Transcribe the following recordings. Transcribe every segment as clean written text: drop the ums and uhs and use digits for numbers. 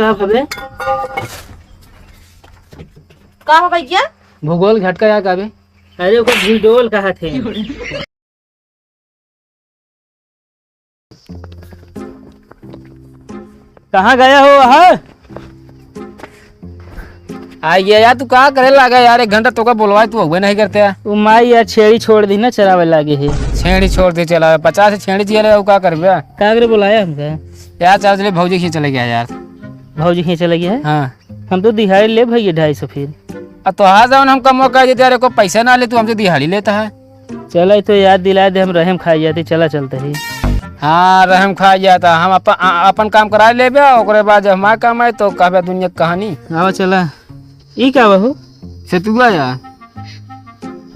कहा भवे का भैया भूगोल घटका या काबे। अरे ओकर भूगोल कहा थे। कहाँ गया हो वहाँ? आइए यार, तू कहाँ करे लगा यार? 1 घंटा तो का बोलवाए तू हुए नहीं करते यार। वो माई यार छेड़ी छोड़ दी ना, चरावे लागे है। छेड़ी छोड़ दे चला 50 छेड़ी चाहिए वो का करबे का करे बुलाया हमका यार? चार चले भौजी खींच चले गया यार। भौजी खींच चला गया है। हाँ हम तो दिहाड़ी ले भैया 250 फिर। अब तो हाँ जाओ हम कम कर देते यार, को पैसा ना ले तू हमसे दिहाड़ी लेता है। चला तो याद दिला दे, हम रहम खाई जाते। चला चलते ही। हाँ रहम खा जाता, हम अपन काम करा लेबे ओकरे बाद जब हमारा काम आए तो कहबे दुनिया की कहानी। आवा चला। ई का बहू सेतुआ यार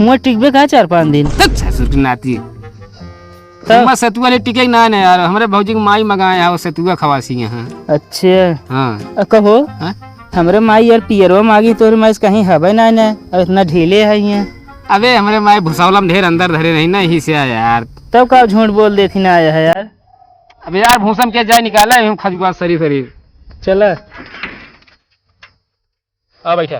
हुआ टिकबे का 4-5 दिन तक नाती तब सेतुआ ले टिके ना ना यार। हमारे भौजी की माई मंगाए है वो सेतुआ खवासी है। अच्छा हाँ कहो हाँ? हमरे माई यार पियरवा मांगी तो माई कहीं हवे ना ना और इतना ढीले है यहाँ। अबे हमारे माई भुसावला में ढेर अंदर धरे नहीं ना, यही से आया यार। तब का झूठ बोल देती ना आया है यार। अब यार भूसम के जाए निकाला है खजुआ शरीर शरीर। चला आ बैठा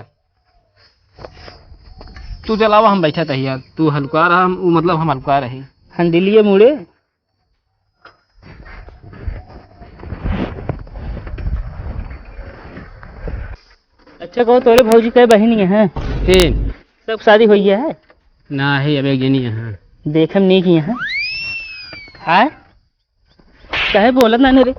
तू चलावा, हम बैठा था यार। तू हल्का रहा मतलब हम हल्का रहे। हंडिलिए मुड़े अच्छा कहो तोरे भौजी कई बहनी है? 3 सब शादी हो गया है ना है अब एक जनी है। देखम नहीं किया है। हाय कहे बोलत ना रे।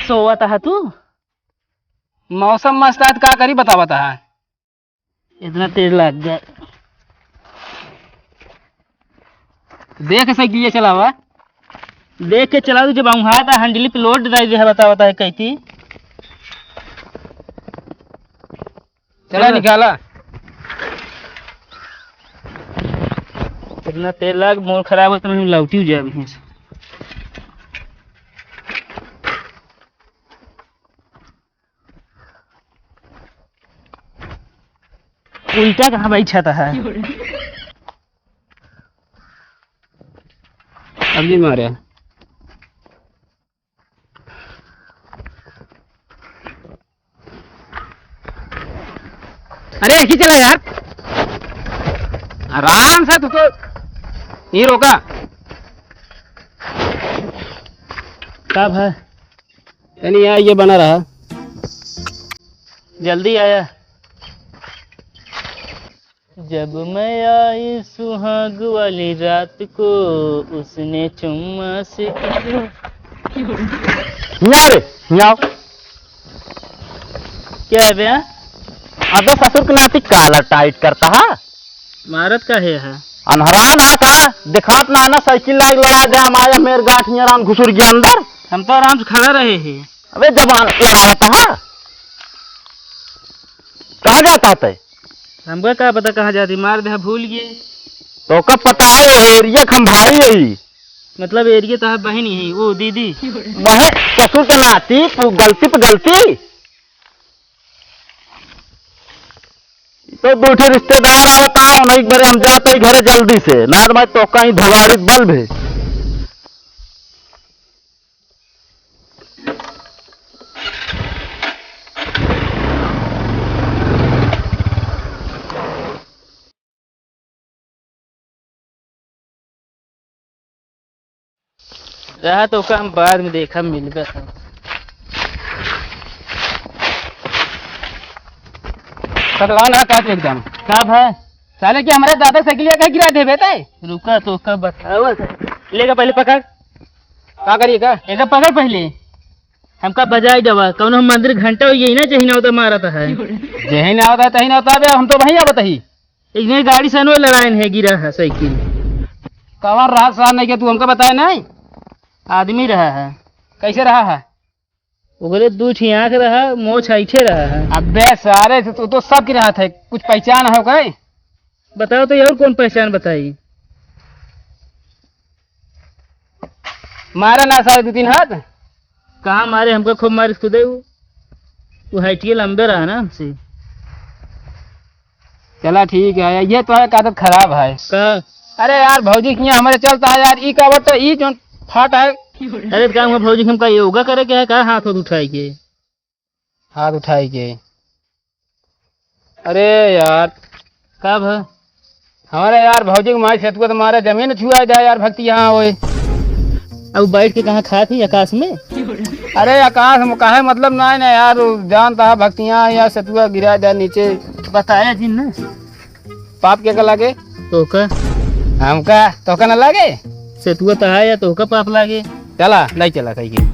सोवत है तू? मौसम मस्त है का करी बता बता है। इतना तेज लग गया। देख साइकिल चलावा, देख के चला। जब वहाँ था हंडली पे लोड दे दिया। बता है कहती चला निकाला। इतना तेज लग मोर खराब हो तो मैं लौटी जाए यहीं से। उल्टा कहाँ बैठा था है? अब जी मारे अरे की चला यार, आराम से। तू तो नहीं रोका कब है? यानी यार ये बना रहा। जल्दी आया। जब मैं आई सुहाग वाली रात को उसने चुम्मा से क्या है भैया? अबे ससुर के नाती काला टाइट करता है। मारत का है अनहरान है का दिखात ना ना साइकिल लाइक लड़ा जाए माया मेरे गाठिया राम घुसुर गया अंदर। हम तो आराम से खड़ा रहे हैं। अबे जबान लड़ाता है। कहाँ जाता है? हमको क्या पता कहाँ जाती। मार दे भूल गए तो कब पता है एरिया खंभाई यही मतलब एरिया तो बहनी है वो दीदी। वह ससुर के नाती गलती पे गलती। तो दूठे रिश्तेदार आवता नहीं बारे हम जाते घरे जल्दी से ना मैं तो कहीं धुआरित बल्ब है। रहा तो का हम बाद में देखा मिल गया था। कटवाना का एकदम कब है? साले कि हमारे दादा साइकिल का गिरा दे बेटा। रुका तो कब बताओ। लेगा पहले पकड़। का करिएगा? एक पकड़ पहले। हमका बजाई दवा कौन हम मंदिर घंटा हो यही ना चाहिए ना होता मारा था है। जही ना होता तही ना होता। हम तो वही आवत ही एक गाड़ी सनो लड़ाइन है गिरा है साइकिल। कवर रहा सहा नहीं के तू हमको बताया नहीं। आदमी रहा है। कैसे रहा है? ओकरे 2 आँख रहा मोछ ऐठे रहा है। अबे सारे तो सब की रहा था। कुछ पहचान है कहीं? बताओ तो और कौन पहचान बताई? मारा ना सारे 2-3 हाथ। कहाँ मारे? हमको खूब मारे खुद वो हाइटिए लंबे रहा ना हमसे। चला ठीक है, ये तो है आदत खराब है। का अरे यार भौजी के यहाँ हमारे चलता है यार, ई का बट ई जो फाट है। अरे क्या हुआ भौजी, हमका योगा करे के है का, हाथ उठाई के? हाथ उठाई के? अरे यार का भ हमारे यार भौजी के माई सेतुआ तुम्हारे जमीन छुआ जाए यार, भक्ति यहाँ होए। अब बैठ के कहाँ खात ही आकाश में? अरे आकाश में काहे मतलब ना है ना यार, जानता है भक्तियाँ या सेतुआ गिरा जाए नीचे। बताया जी ना पाप के का लगे? तो का हमका तो का न लगे? सेतुआ तो है या तो का पाप लागे? चला नहीं चला सही के।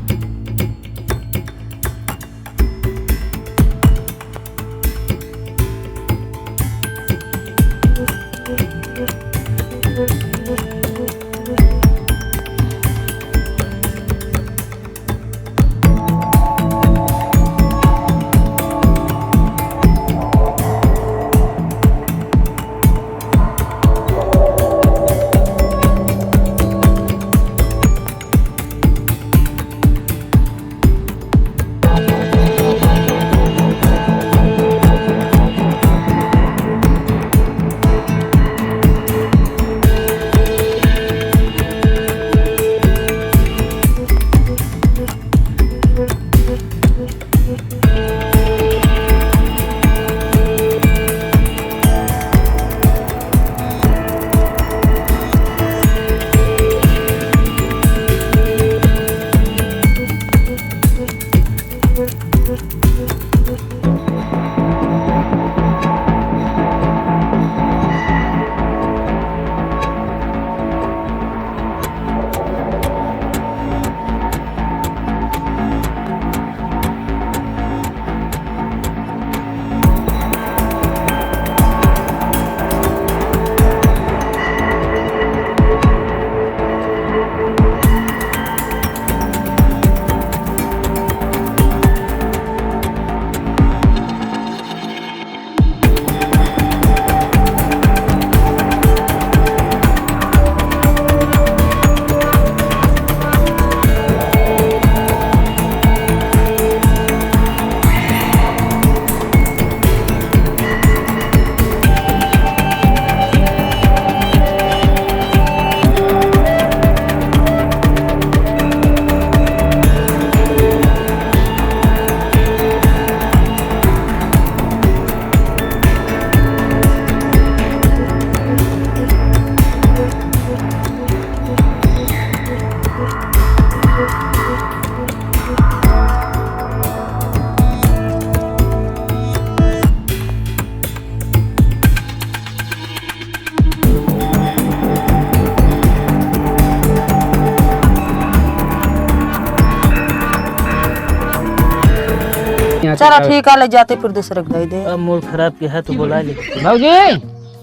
चलो ठीक है, ले जाते फिर दूसरे को दे दे। अब मूड खराब किया है तो बुला ले। भौजी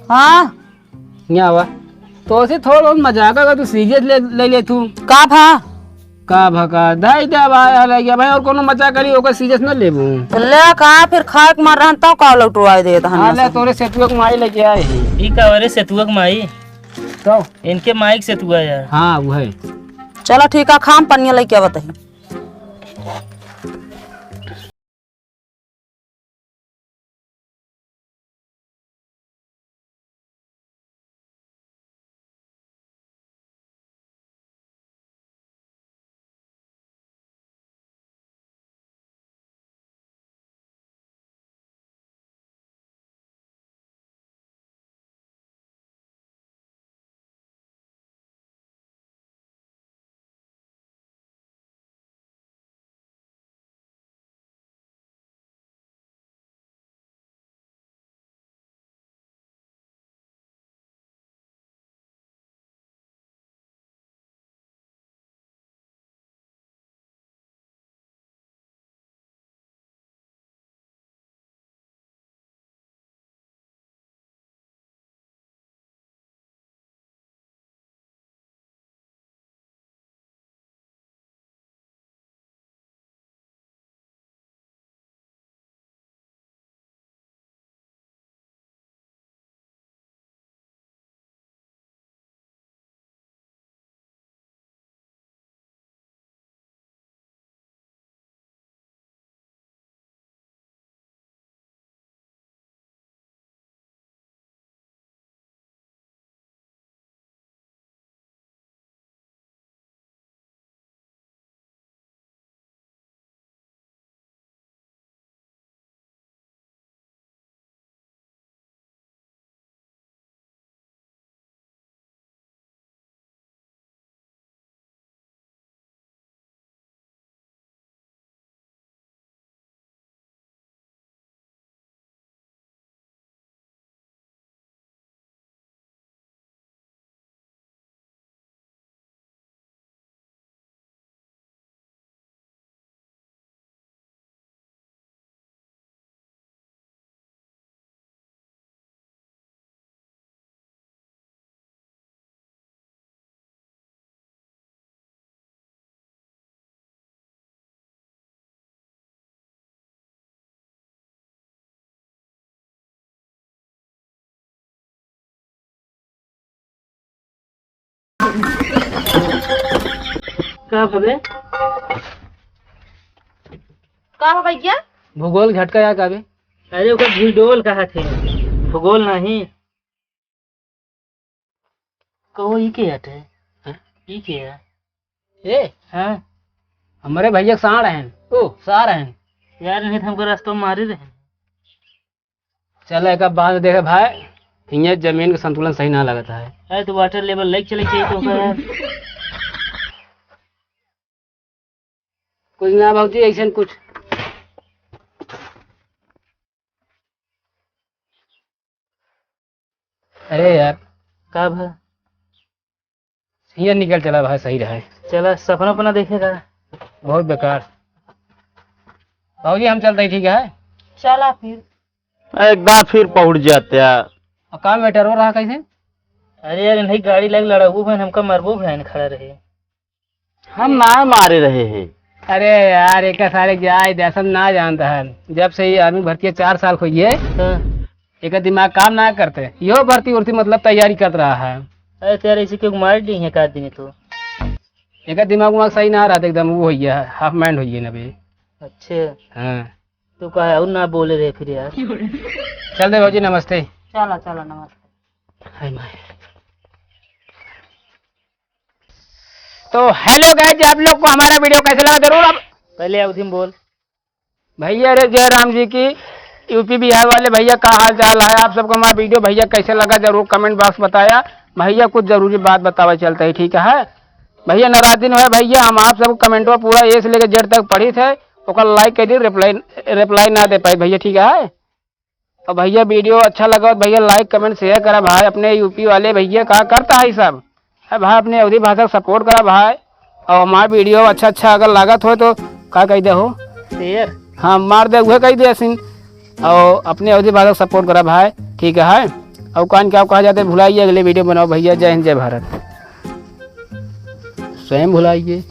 हाँ यहाँ आवा तो से थोड़ा बहुत मजाक अगर तू सीरियस ले ले तू का भा का भका दाई दे भाई गया भाई, और कोनो मजाक करी ओकर सीरियस न लेबू। ले का फिर खाए के मार रहन तो का लौटवाए दे हां ले तोरे सेतुआ के माई लेके आए ई का रे सेतुआ के माई तो इनके माइक सेतुआ यार। हां वो है। चलो ठीक है, खाम पनिया लेके आवत है। का भवे का हो भैया? भूगोल झटका या काबे? अरे ओका भूगोल कहा थे, भूगोल नहीं। कहो ई के हटे? हैं? ई के है? ए हाँ हमारे भैया साड़ हैं। ओ सार हैं यार, नहीं तो हमको रास्ता में मारे रहे। चल एक बात देखे भाई, यहाँ जमीन का संतुलन सही ना लगता है। अरे तो वाटर लेवल लाइक चले चाहिए तो यार। कुछ ना भाजी ऐसा कुछ। अरे यार का भा यहाँ निकल चला भाई, सही रहे। चला सपना अपना देखेगा। बहुत बेकार। भाजी हम चलते हैं, ठीक है? चला फिर। एक बार फिर पहुंच जाते हैं। और काम वेटर हो रहा कैसे? अरे यार नहीं, गाड़ी लग लड़ाऊ बहन हमका मरबू बहन खड़ा रहे। हम ना मारे रहे हैं। अरे यार एक सारे जाए दर्शन ना जानता है। जब से ये आर्मी भर्ती 4 साल हुई है, हाँ। एक दिमाग काम ना करते, यो भर्ती उर्ती मतलब तैयारी कर रहा है। अरे तेरा इसी क्यों मार दी है का दिन तो। एक दिमाग उमाग सही ना रहा था, एकदम वो हुई है, हाफ माइंड हुई है ना बे। अच्छा हाँ तो कहा और ना बोले रहे फिर यार। चल दे भाजी, नमस्ते। चला चला, नमस्ते। Hi my. तो हेलो गाइस, आप लोग को हमारा वीडियो कैसा लगा जरूर आप पहले अवधि में बोल। भैया रे जयराम जी की यूपी बिहार वाले भैया का हाल चाल है। आप सबको हमारा वीडियो भैया कैसे लगा जरूर कमेंट बॉक्स बताया। भैया कुछ जरूरी बात बतावा चलता है, ठीक है भैया? नाराज नहीं है भैया, हम आप सबको कमेंटवा पूरा ए से लेकर जेड तक पढ़ी थे, ओकर लाइक कर दी, रिप्लाई ना दे पाई भैया, ठीक है? और भैया वीडियो अच्छा लगा तो भैया लाइक कमेंट शेयर करा भाई। अपने यूपी वाले भैया कहा करता है सब है भाई, अपने अवधी भाषा को सपोर्ट करा भाई। और हमारा वीडियो अच्छा अगर लागत हो तो का कह दे हो शेयर, हाँ मार दे, वह कह दे सिंह। और अपने अवधी भाषा को सपोर्ट करा भाई, ठीक है? और कान क्या कहा जाता है भुलाइए, अगले वीडियो बनाओ भैया। जय हिंद जय भारत। स्वयं भुलाइए।